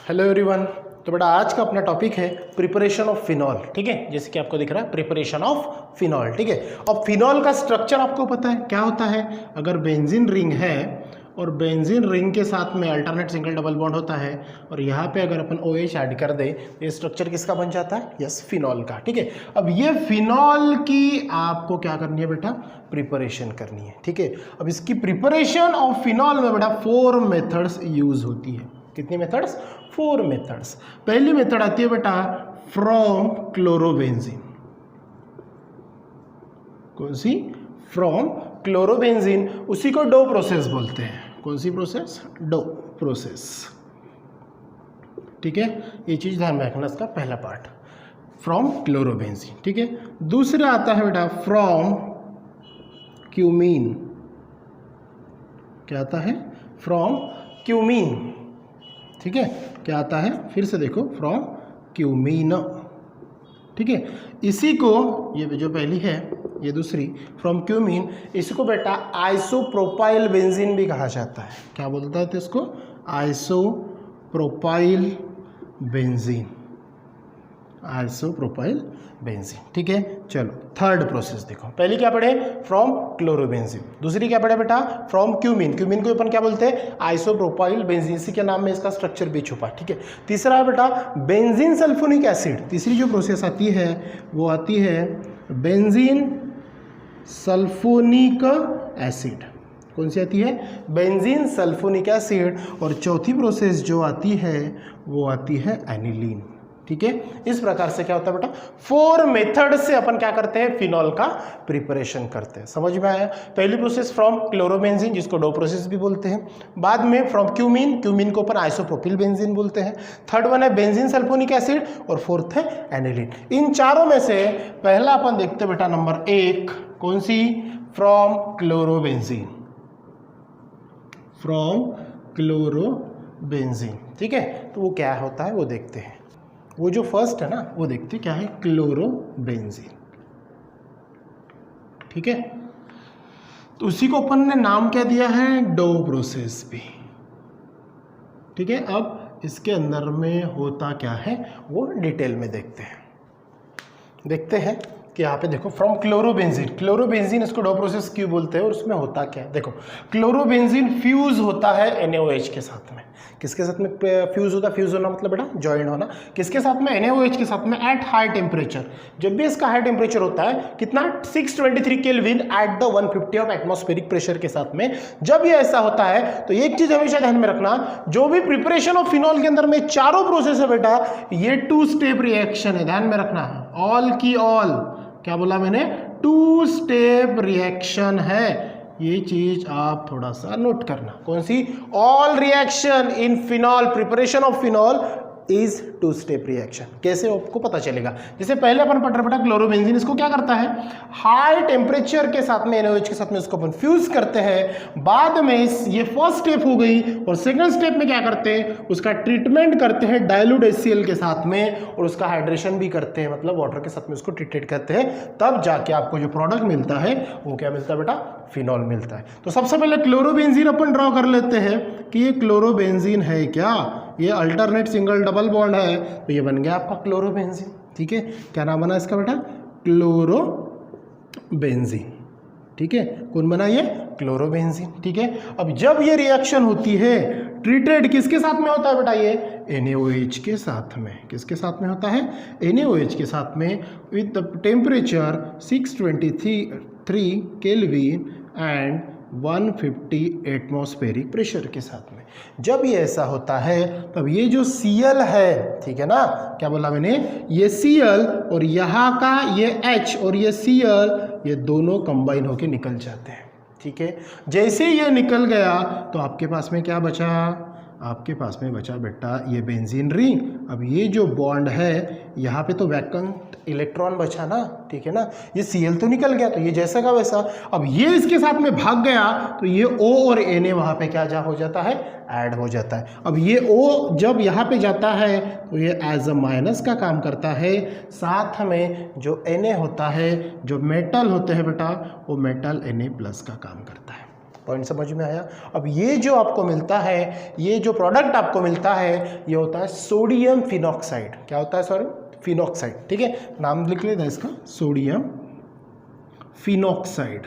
Hello everyone. तो बेटा आज का अपना टॉपिक है प्रिपरेशन ऑफ फिनॉल। ठीक है, जैसे कि आपको दिख रहा है प्रिपरेशन ऑफ फिनॉल। ठीक है, अब फिनॉल का स्ट्रक्चर आपको पता है क्या होता है। अगर बेंजीन रिंग है और बेंजीन रिंग के साथ में अल्टरनेट सिंगल डबल बॉन्ड होता है और यहाँ पे अगर अपन OH ऐड कर दे तो ये स्ट्रक्चर किसका बन जाता है? यस, फिनॉल का। ठीक है, अब ये फिनॉल की आपको क्या करनी है बेटा? प्रिपरेशन करनी है। ठीक है, अब इसकी प्रिपरेशन ऑफ फिनॉल में बेटा 4 मेथड्स यूज होती है। कितनी मेथड्स? 4 मेथड्स। पहली मेथड आती है बेटा फ्रॉम क्लोरोबेंजीन। कौन सी? From chlorobenzene. उसी को डो प्रोसेस बोलते हैं। कौन सी प्रोसेस? Dough process. ठीक है, ये चीज ध्यान में रखना, इसका पहला पार्ट फ्रॉम क्लोरोबेंजीन। ठीक है, दूसरा आता है बेटा फ्रॉम क्यूमीन। क्या आता है? From cumene. ठीक है, क्या आता है? फिर से देखो, फ्रॉम क्यूमीन। ठीक है, इसी को, ये जो पहली है ये दूसरी फ्रॉम क्यूमीन, इसको बेटा आइसोप्रोपाइल बेंजीन भी कहा जाता है। क्या बोलता है इसको? Isopropyl benzene. Isopropyl benzene. ठीक है, चलो थर्ड प्रोसेस देखो। पहली क्या पढ़े? From chlorobenzene. दूसरी क्या पढ़े बेटा? From cumene. क्यूमीन को अपन क्या बोलते हैं? Isopropyl benzene. इसी के नाम में इसका स्ट्रक्चर भी छुपा। ठीक है, तीसरा है बेटा बेंजीन सल्फोनिक एसिड। तीसरी जो प्रोसेस आती है वो आती है बेंजीन सल्फोनिक एसिड। कौन सी आती है? Benzene sulphonic acid. और चौथी प्रोसेस जो आती है वो आती है एनिलीन। ठीक है, इस प्रकार से क्या होता है बेटा? 4 मेथड से अपन क्या करते हैं? फिनॉल का प्रिपरेशन करते हैं। समझ में आया? पहली प्रोसेस फ्रॉम क्लोरोबेंजीन, जिसको डो प्रोसेस भी बोलते हैं। बाद में फ्रॉम क्यूमीन, क्यूमीन को अपन आइसोप्रोपिल बेंजीन बोलते हैं। थर्ड वन है बेंजीन सल्फोनिक एसिड और फोर्थ है एनिलीन। इन चारों में से पहला अपन देखते हैं बेटा नंबर 1। कौन सी? From chlorobenzene. From chlorobenzene. ठीक है, तो वो क्या होता है वो देखते हैं। वो जो फर्स्ट है ना वो देखते क्या है? क्लोरोबेंजीन। ठीक है, तो उसी को अपन ने नाम क्या दिया है? डो प्रोसेस भी। ठीक है, अब इसके अंदर में होता क्या है वो डिटेल में देखते हैं कि यहाँ पे देखो फ्रॉम क्लोरोबेंजीन। क्लोरोबेंजीन इसको डो प्रोसेस क्यों बोलते हैं और उसमें होता क्या है? देखो, क्लोरोबेंजीन फ्यूज होता है NaOH के साथ में। किसके साथ में फ्यूज होता है? फ्यूज होना मतलब बेटा ज्वाइन होना। किसके साथ में? NaOH के साथ में एट हाई टेम्परेचर। जब भी इसका हाई टेम्परेचर होता है कितना? 623 kelvin at the 150 of atmospheric pressure के साथ में। जब ये ऐसा होता है तो एक चीज हमेशा ध्यान में रखना, जो भी प्रिपरेशन ऑफ फिनॉल के अंदर में चारों प्रोसेस है बेटा, ये 2 स्टेप रिएक्शन है। ध्यान में रखना, ऑल की ऑल। क्या बोला मैंने? 2 स्टेप रिएक्शन है। ये चीज आप थोड़ा सा नोट करना। कौन सी? All reaction in phenol, preparation of phenol is 2 step reaction. कैसे आपको पता चलेगा? जैसे पहले अपन पढ़ रहे बेटा क्लोरोबेंजीन, इसको क्या करता है? हाई टेम्परेचर के साथ में NaOH के साथ में इसको अपन फ्यूज करते हैं। बाद में ये फर्स्ट स्टेप हो गई और सेकंड स्टेप में क्या करते हैं? उसका ट्रीटमेंट करते हैं डाइल्यूट HCl के साथ में और उसका हाइड्रेशन भी करते हैं, मतलब वाटर के साथ में उसको ट्रीटेड करते हैं। तब जाके आपको जो प्रोडक्ट मिलता है वो क्या मिलता है बेटा? फिनॉल मिलता है। तो सबसे पहले क्लोरोबेंजीन अपन ड्रॉ कर लेते हैं कि ये क्लोरोबेंजीन है क्या? ये अल्टरनेट सिंगल डबल बॉन्ड है, तो ये बन गया आपका क्लोरोबेंजीन। ठीक है, क्या नाम बना इसका बेटा? क्लोरोबेंजीन। ठीक है, कौन बना ये? क्लोरोबेंजीन। ठीक है, अब जब ये रिएक्शन होती है ट्रीटेड किसके साथ में होता है बेटा? ये NaOH के साथ में। किसके साथ में होता है? NaOH के साथ में with the temperature 623 kelvin and 150 atmospheric pressure के साथ में। जब ये ऐसा होता है तब ये जो Cl है, ठीक है ना, क्या बोला मैंने? ये Cl और यहाँ का ये H और ये Cl, ये दोनों कंबाइन होके निकल जाते हैं। ठीक है, जैसे ये निकल गया तो आपके पास में क्या बचा? आपके पास में बचा बेटा ये बेंजीन रिंग। अब ये जो बॉन्ड है यहाँ पे तो वैकेंट इलेक्ट्रॉन बचा ना, ठीक है ना, ये Cl तो निकल गया, तो ये जैसा का वैसा। अब ये इसके साथ में भाग गया तो ये O और Na वहाँ पे क्या हो जाता है? ऐड हो जाता है। अब ये O जब यहाँ पे जाता है तो ये एज अ माइनस का काम करता है। साथ में जो Na होता है, जो मेटल होते हैं बेटा, वो मेटल Na प्लस का काम करता है। पॉइंट समझ में आया। अब ये जो आपको मिलता है, ये जो प्रोडक्ट आपको मिलता है, ये होता है सोडियम फिनॉक्साइड। क्या होता है? Sorry, phenoxide. ठीक है, नाम लिख लेते हैं इसका, सोडियम फिनॉक्साइड।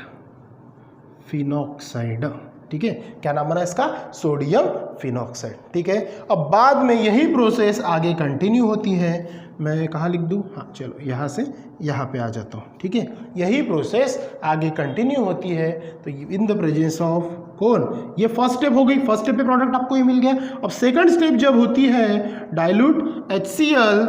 फिनॉक्साइड, ठीक है, क्या नाम बना इसका? Sodium phenoxide. ठीक है, अब बाद में यही प्रोसेस आगे कंटिन्यू होती है। मैं कहाँ लिख दूँ? हाँ चलो, यहाँ से यहाँ पे आ जाता हूँ। ठीक है, यही प्रोसेस आगे कंटिन्यू होती है। तो इन द प्रेजेंस ऑफ कौन? ये फर्स्ट स्टेप हो गई, फर्स्ट स्टेप पे प्रोडक्ट आपको ये मिल गया। अब सेकंड स्टेप जब होती है डाइल्यूट HCl,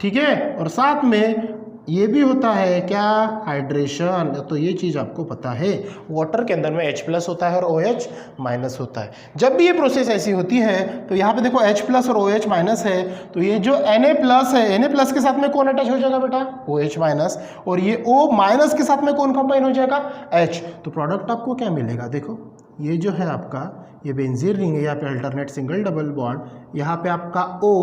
ठीक है, और साथ में ये भी होता है क्या? हाइड्रेशन। तो ये चीज़ आपको पता है, वाटर के अंदर में H+ होता है और OH- होता है। जब भी ये प्रोसेस ऐसी होती है तो यहाँ पे देखो H+ और OH- है, तो ये जो Na+ है, Na+ के साथ में कौन अटैच हो जाएगा बेटा? OH-, और ये O- के साथ में कौन कंबाइन हो जाएगा? H। तो प्रोडक्ट आपको क्या मिलेगा? देखो, ये जो है आपका, ये बेंजीन रिंग है, यहाँ पे अल्टरनेट सिंगल डबल बॉन्ड, यहाँ पे आपका O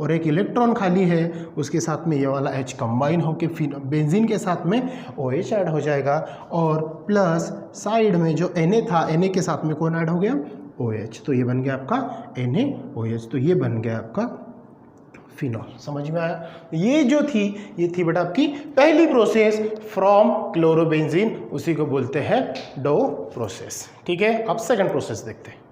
और एक इलेक्ट्रॉन खाली है, उसके साथ में ये वाला H कंबाइन होके बेंजीन के साथ में OH ऐड हो जाएगा, और प्लस साइड में जो Na था, Na के साथ में कौन ऐड हो गया? OH। तो ये बन गया आपका NaOH। तो ये बन गया आपका फिनॉल। समझ में आया? ये जो थी, ये थी बेटा आपकी पहली प्रोसेस फ्रॉम क्लोरोबेंजीन, उसी को बोलते हैं डो प्रोसेस। ठीक है, अब सेकंड प्रोसेस देखते हैं।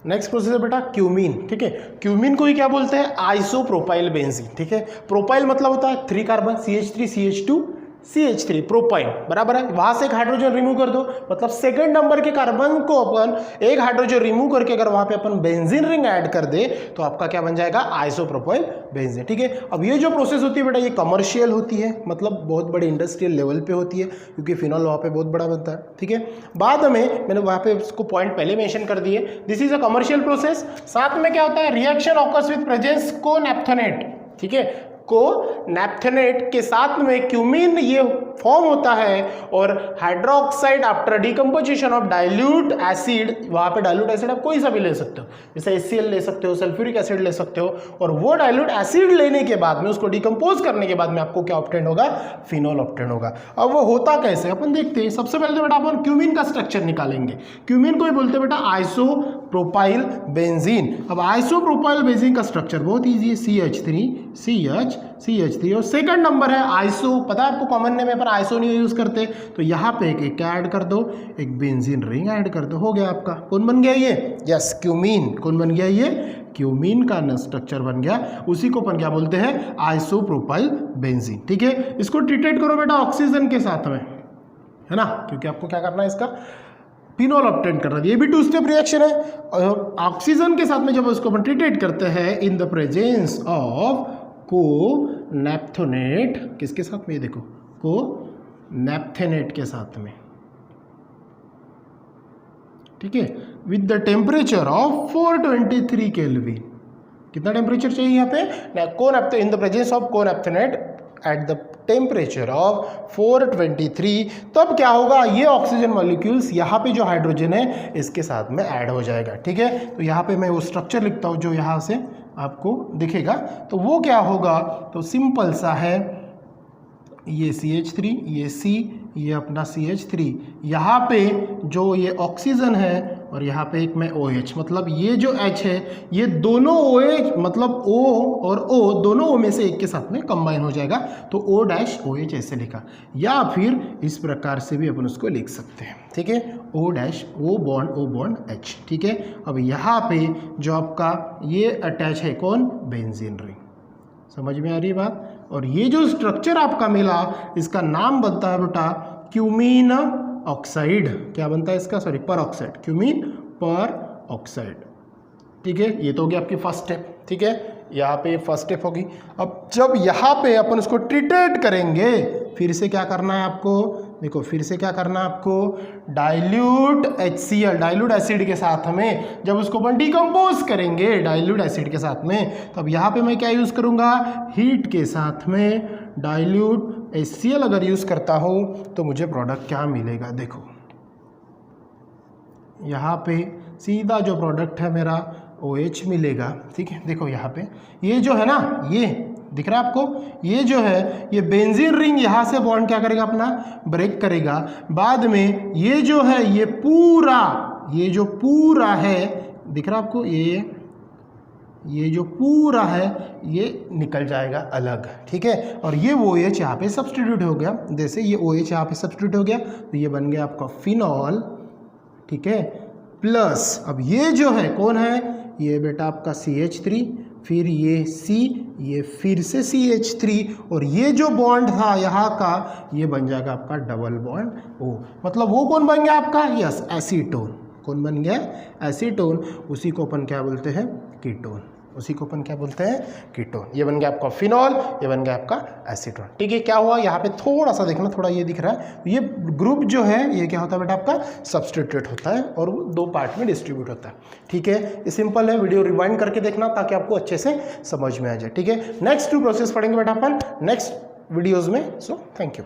नेक्स्ट प्रोसेस है बेटा क्यूमीन। ठीक है, क्यूमीन को ही क्या बोलते हैं? Isopropyl benzene. ठीक है, प्रोपाइल मतलब होता है 3 carbon, CH3 CH2 CH3, propyl बराबर है। वहां से एक हाइड्रोजन रिमूव कर दो, मतलब सेकंड नंबर के कार्बन को अपन एक हाइड्रोजन रिमूव करके अगर वहां पे अपन बेंजीन रिंग ऐड कर दे तो आपका क्या बन जाएगा? Isopropyl benzene. ठीक है, अब ये जो प्रोसेस होती है बेटा, ये कमर्शियल होती है, मतलब बहुत बड़े इंडस्ट्रियल लेवल पे होती है, क्योंकि फिनॉल वहाँ पे बहुत बड़ा बनता है। ठीक है, बाद में मैंने वहाँ पे उसको पॉइंट पहले मेंशन कर दिए, this is a commercial process. साथ में क्या होता है? रिएक्शन ऑकर्स विद प्रेजेंस को नैप्थोनेट। ठीक है, को नैप्थोनेट के साथ में क्यूमीन ये फॉर्म होता है, और hydroxide after decomposition of dilute acid, वहाँ पे डाइल्यूट एसिड आप कोई सा भी ले सकते हो, जैसे HCl ले सकते हो, सल्फ्यूरिक एसिड ले सकते हो, और वो डाइल्यूट एसिड लेने के बाद में, उसको डिकम्पोज करने के बाद में आपको क्या ऑब्टेन होगा? फिनॉल ऑब्टेन होगा। अब वो होता कैसे अपन देखते हैं। सबसे पहले तो बेटा अपन क्यूमीन का स्ट्रक्चर निकालेंगे। क्यूमीन को ही बोलते हैं बेटा आइसोप्रोपाइल बेंजीन। अब आइसोप्रोपाइल बेंजीन का स्ट्रक्चर बहुत ईजी है, CH3 और सेकंड नंबर है आइसो। पता है आपको, कॉमन नेम अपन आइसो नहीं यूज करते, तो यहाँ पे एक ऐड कर दो, एक बेंजीन रिंग ऐड कर दो, हो गया आपका। कौन बन गया ये? Yes, cumene. कौन बन गया ये? क्यूमीन का स्ट्रक्चर बन गया। उसी को अपन क्या बोलते हैं? Isopropyl benzene. ठीक है, इसको ट्रीटेड करो बेटा ऑक्सीजन के साथ में, है ना, क्योंकि आपको क्या करना है? इसका फिनॉल ऑब्टेन करना है। ये भी 2 स्टेप रिएक्शन है। ऑक्सीजन के साथ में जब उसको अपन ट्रीटेड करते हैं इन द प्रेजेंस ऑफ को नैप्थोनेट, किसके साथ में? ये देखो, को नैप्थेनेट के साथ में। ठीक है, with the temperature of 423 kelvin. कितना टेम्परेचर चाहिए यहाँ पे? इन द प्रेजेंस ऑफ को नैप्थोनेट एट द टेम्परेचर ऑफ 423, तब क्या होगा? ये ऑक्सीजन मॉलिक्यूल्स यहाँ पे जो हाइड्रोजन है इसके साथ में ऐड हो जाएगा। ठीक है, तो यहाँ पे मैं वो स्ट्रक्चर लिखता हूँ जो यहाँ से आपको दिखेगा। तो वो क्या होगा? तो सिंपल सा है, ये CH3, ये C, ये अपना CH3, यहाँ पे जो ये ऑक्सीजन है, और यहाँ पे एक मैं OH, मतलब ये जो H है, ये दोनों OH, मतलब O और O दोनों O में से एक के साथ में कंबाइन हो जाएगा, तो O-OH ऐसे लिखा, या फिर इस प्रकार से भी अपन उसको लिख सकते हैं। ठीक है, O बॉन्ड H। ठीक है, अब यहाँ पे जो आपका ये अटैच है कौन? Benzene ring. समझ में आ रही है बात? और ये जो स्ट्रक्चर आपका मिला, इसका नाम बनता है बेटा क्यूमीन ऑक्साइड। क्या बनता है इसका? सॉरी, पर ऑक्साइड, क्यूमीन पर ऑक्साइड। ठीक है, ये तो हो गया आपकी फर्स्ट स्टेप। ठीक है, यहाँ पे फर्स्ट स्टेप होगी। अब जब यहाँ पे अपन उसको ट्रीटेड करेंगे, फिर से क्या करना है आपको? देखो, फिर से क्या करना है आपको? डाइल्यूट HCl, डाइल्यूट एसिड के साथ में जब उसको अपन डिकम्पोज करेंगे डाइल्यूट एसिड के साथ में, तब यहाँ पे मैं क्या यूज़ करूँगा? हीट के साथ में डाइल्यूट HCl अगर यूज़ करता हूँ तो मुझे प्रोडक्ट क्या मिलेगा? देखो, यहाँ पे सीधा जो प्रोडक्ट है मेरा OH मिलेगा। ठीक है, देखो यहाँ पे ये जो है ना, ये दिख रहा है आपको, ये जो है ये बेंजीन रिंग यहाँ से बॉन्ड क्या करेगा? अपना ब्रेक करेगा। बाद में ये जो है ये पूरा ये जो पूरा है दिख रहा है आपको, ये जो पूरा है ये निकल जाएगा अलग, ठीक है। और ये OH यहाँ पे सब्स्टिट्यूट हो गया, जैसे ये OH यहाँ पे सब्स्टिट्यूट हो गया तो ये बन गया आपका फिनॉल, ठीक है। प्लस अब ये जो है कौन है, ये बेटा आपका CH3, फिर ये C, ये फिर से CH3, और ये जो बॉन्ड था यहाँ का ये बन जाएगा आपका डबल बॉन्ड O। मतलब वो कौन बन गया आपका, यस एसीटोन। कौन बन गया, एसीटोन। उसी को अपन क्या बोलते हैं, कीटोन। उसी को अपन क्या बोलते हैं, कीटोन। ये बन गया आपका फिनॉल, ये बन गया आपका एसीटोन, ठीक है। क्या हुआ यहाँ पे थोड़ा सा देखना, थोड़ा ये दिख रहा है, ये ग्रुप जो है ये क्या होता है बेटा आपका सब्स्टिट्यूट होता है और वो 2 पार्ट में डिस्ट्रीब्यूट होता है, ठीक है। ये सिंपल है, वीडियो रिवाइंड करके देखना ताकि आपको अच्छे से समझ में आ जाए, ठीक है। नेक्स्ट 2 प्रोसेस पढ़ेंगे बेटा अपन नेक्स्ट वीडियोज में। So thank you.